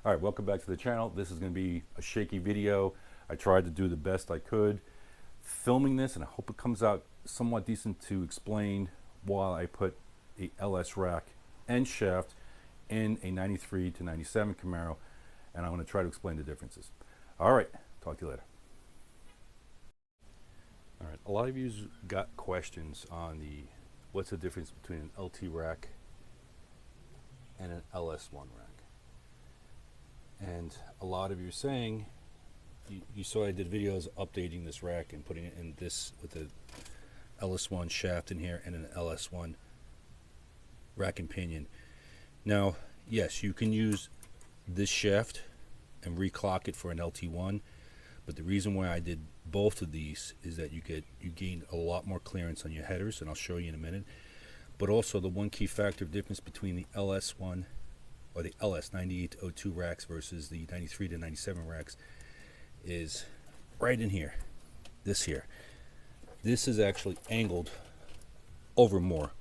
All right, welcome back to the channel. This is going to be a shaky video. I tried to do the best I could filming this, and I hope it comes out somewhat decent to explain why I put a LS rack and shaft in a 93 to 97 Camaro, and I'm going to try to explain the differences. All right, talk to you later. All right, a lot of you got questions on what's the difference between an LT rack and an LS1 rack. And a lot of you are saying, you saw I did videos updating this rack and putting it in this with the LS1 shaft in here and an LS1 rack and pinion. Now, yes, you can use this shaft and reclock it for an LT1, but the reason why I did both of these is that you gain a lot more clearance on your headers, and I'll show you in a minute. But also the one key factor of difference between the LS1 or the LS 9802 racks versus the 93 to 97 racks is right in here. This here. This is actually angled over more.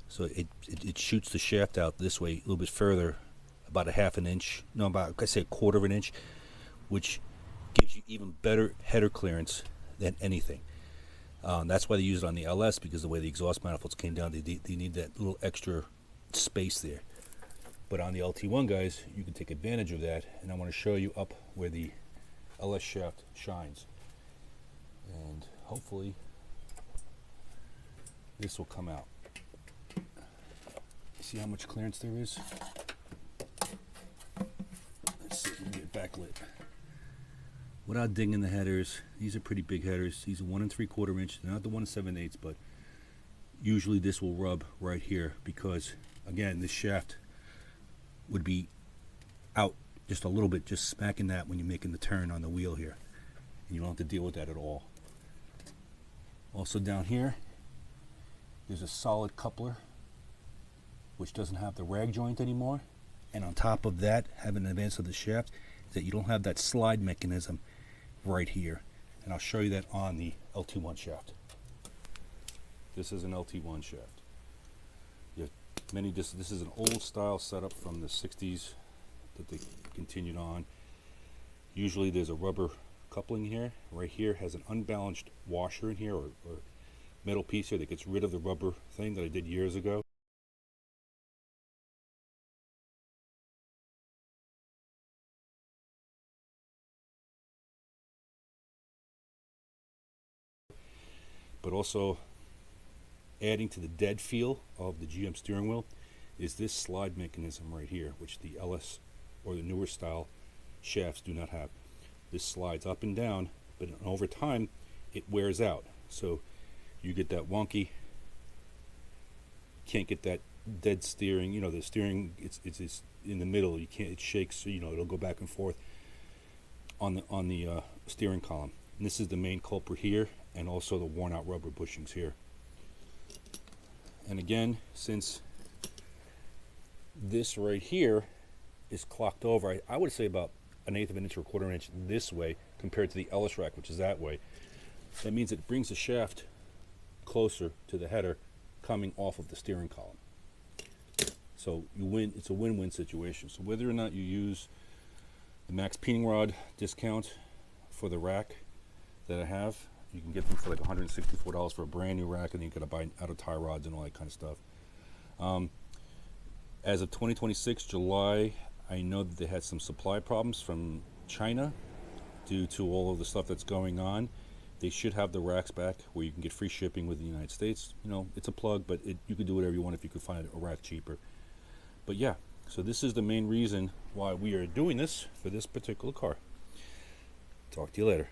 So it shoots the shaft out this way a little bit further, about a half an inch, no, about, I say a quarter of an inch, which gives you even better header clearance than anything. That's why they use it on the LS, because the way the exhaust manifolds came down, they need that little extra space there. But on the LT1 guys, you can take advantage of that, and I want to show you up where the LS shaft shines. And hopefully this will come out. See how much clearance there is? Let's see if we can get backlit. Without dinging the headers, these are pretty big headers. These are 1 3/4 inch. They're not the 1 7/8, but usually this will rub right here because, again, this shaft would be out just a little bit, just smacking that when you're making the turn on the wheel here, and you don't have to deal with that at all. Also down here, there's a solid coupler which doesn't have the rag joint anymore, and on top of that, having an advance of the shaft, is that you don't have that slide mechanism right here, and I'll show you that on the LT1 shaft. This is an LT1 shaft. This is an old style setup from the 60s that they continued on. Usually there's a rubber coupling here. Right here has an unbalanced washer in here, or metal piece here that gets rid of the rubber thing that I did years ago. But also adding to the dead feel of the GM steering wheel is this slide mechanism right here, which the LS or the newer style shafts do not have. This slides up and down, but over time it wears out. So you get that wonky, can't get that dead steering. You know, the steering it's in the middle. You can't. It shakes. So, you know, it'll go back and forth on the steering column. And this is the main culprit here, and also the worn out rubber bushings here. And again, since this right here is clocked over, I would say about 1/8 of an inch or 1/4 inch this way compared to the LS rack, which is that way. That means it brings the shaft closer to the header coming off of the steering column. So you win. It's a win-win situation. So whether or not you use the Maxpeedingrod discount for the rack that I have, you can get them for like $164 for a brand new rack, and then you gotta buy out of tie rods and all that kind of stuff. As of 2026 July, I know that they had some supply problems from China due to all of the stuff that's going on. They should have the racks back where you can get free shipping with the United States. You know, it's a plug, but you can do whatever you want if you could find a rack cheaper. But yeah, so this is the main reason why we are doing this for this particular car. Talk to you later.